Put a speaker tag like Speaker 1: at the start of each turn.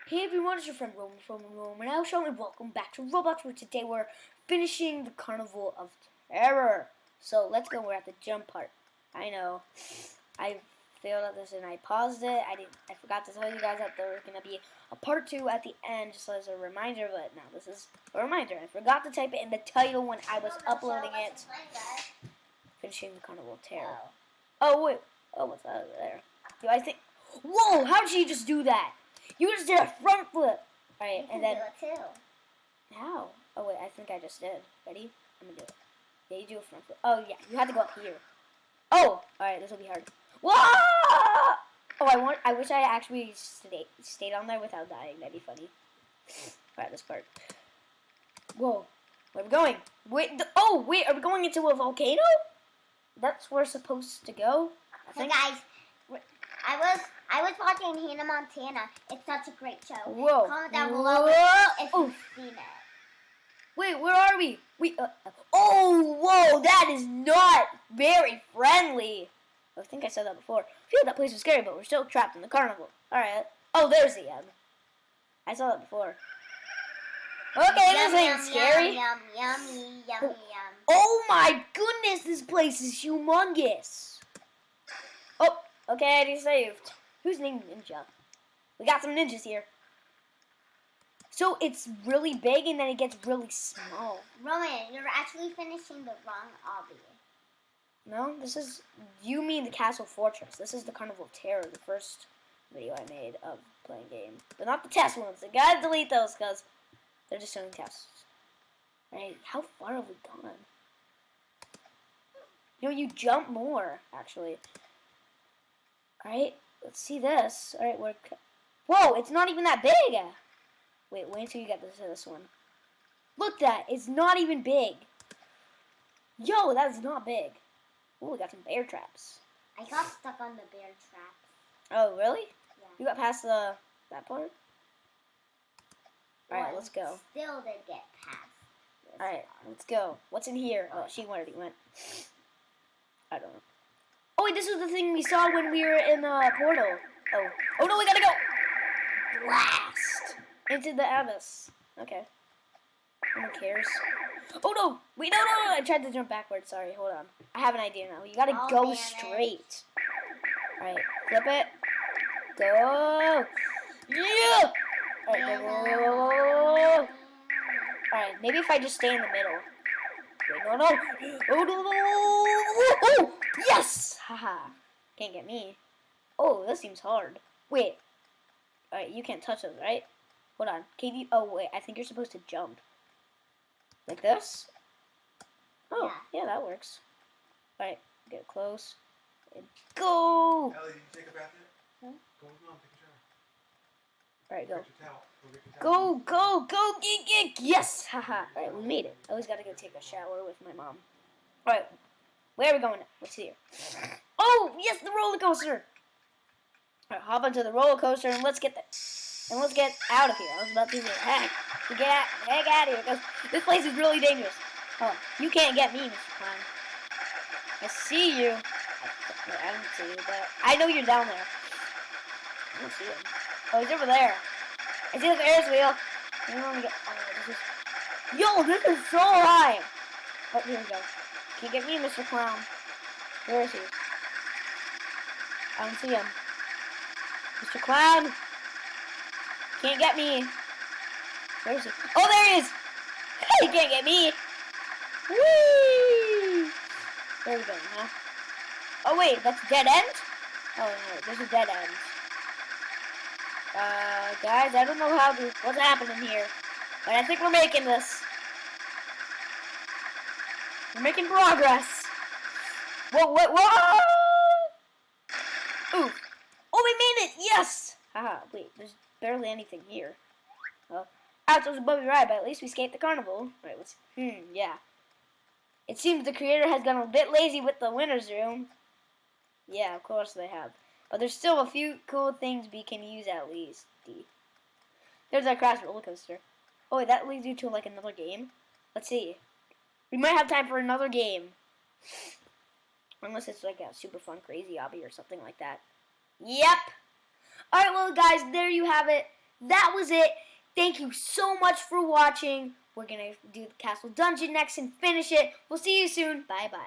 Speaker 1: Hey everyone, it's your friend Roman from Roman Now Show, and welcome back to Roblox, where today we're finishing the Carnival of Terror. So let's go. We're at the jump part. I know I failed at this and I paused it. I forgot to tell you guys that there was gonna be a part 2 at the end, just as a reminder. But now this is a reminder. I forgot to type it in the title when I was uploading it. Finishing the Carnival of Terror. Oh wait. Oh, what's that over there? Do I think? Whoa! How did she just do that? You just did a front flip. Alright, and then.
Speaker 2: Do it too.
Speaker 1: How? Oh wait, I think I just did. Ready? I'm gonna do it. Yeah, you do a front flip. Oh yeah, you had to go up here. Oh! Alright, this will be hard. Whoa! Oh, I wish I actually stayed on there without dying. That'd be funny. Alright, this part. Whoa. Where are we going? Wait, oh, wait, are we going into a volcano? That's where we're supposed to go?
Speaker 2: Hey guys, I was watching Hannah Montana. It's such a great show.
Speaker 1: Whoa.
Speaker 2: Comment down below if you've seen it.
Speaker 1: Wait, where are we? Oh, whoa, that is not very friendly. I think I said that before. I feel that place was scary, but we're still trapped in the carnival. Alright. Oh, there's the end. I saw that before. Okay, this ain't scary.
Speaker 2: Yum, yummy, yummy, yum.
Speaker 1: Oh my goodness, this place is humongous. Oh, okay, I just saved. Who's named Ninja? We got some ninjas here. So it's really big and then it gets really small.
Speaker 2: Roman, you're actually finishing the wrong obby.
Speaker 1: No, this is, you mean the Castle Fortress. This is the Carnival of Terror, the first video I made of playing game. But not the test ones. I gotta delete those because they're just showing tests. Right, how far have we gone? You know, you jump more, actually. Alright, let's see this. Alright, whoa, it's not even that big! Wait until you get this one. Look that, it's not even big. Yo, that's not big. Oh, we got some bear traps.
Speaker 2: I got stuck on the bear trap.
Speaker 1: Oh, really?
Speaker 2: Yeah.
Speaker 1: You got past that part? Alright, let's go.
Speaker 2: Still didn't get past.
Speaker 1: Alright, let's go. What's in here? Oh, she already went. I don't know. Oh, wait, this was the thing we saw when we were in the portal. Oh no, we gotta go! Blast! Into the abyss. Okay. No one cares. Oh no! Wait, no! I tried to jump backwards. Sorry, hold on. I have an idea now. You gotta go straight. Alright, flip it. Go! Yeah! Alright, go. Alright, maybe if I just stay in the middle. Wait, no! Oh, no! Oh! Yes! Haha. Can't get me. Oh, this seems hard. Wait. Alright, you can't touch those, right? Hold on. Can you? Oh, wait. I think you're supposed to jump. Like this? Oh, yeah, that works. Alright, get close. And go!
Speaker 3: Ellie, did you take a bath yet?
Speaker 1: Huh?
Speaker 3: Go on, take a shower.
Speaker 1: Alright, go.
Speaker 3: Get your towel. Get your towel.
Speaker 1: Go! Get! Yes! Haha. Alright, we made it. I always gotta go take a shower with my mom. Alright, where are we going now? Let's see here. Oh, yes, the roller coaster! Alright, hop onto the roller coaster and let's get out of here. I was about to say, heck out of here, because this place is really dangerous. Oh, you can't get me, Mr. Clown. I see you. I don't see you, but I know you're down there. I don't see him. Oh, he's over there. I see the Ferris wheel. Yo, this is so high. Oh, here we go. Can't get me, Mr. Clown. Where is he? I don't see him. Mr. Clown. Can't get me. Where is he? Oh, there he is. He can't get me. Whee! There we go, huh? Oh, wait, that's dead end? Oh, no, there's a dead end. Guys, I don't know what's happening here, but I think we're making this. We're making progress. Whoa! Ooh. Oh, we made it! Yes! Haha, wait, there's barely anything here. Well, it was a bumpy ride, but at least we escaped the carnival. Right, yeah. It seems the creator has gone a bit lazy with the winner's room. Yeah, of course they have. But there's still a few cool things we can use at least. There's our crash roller coaster. Oh, wait, that leads you to like another game. Let's see. We might have time for another game. Unless it's like a super fun, crazy obby or something like that. Yep. Alright, well, guys, there you have it. that was it. Thank you so much for watching. We're going to do the castle dungeon next and finish it. We'll see you soon. Bye-bye.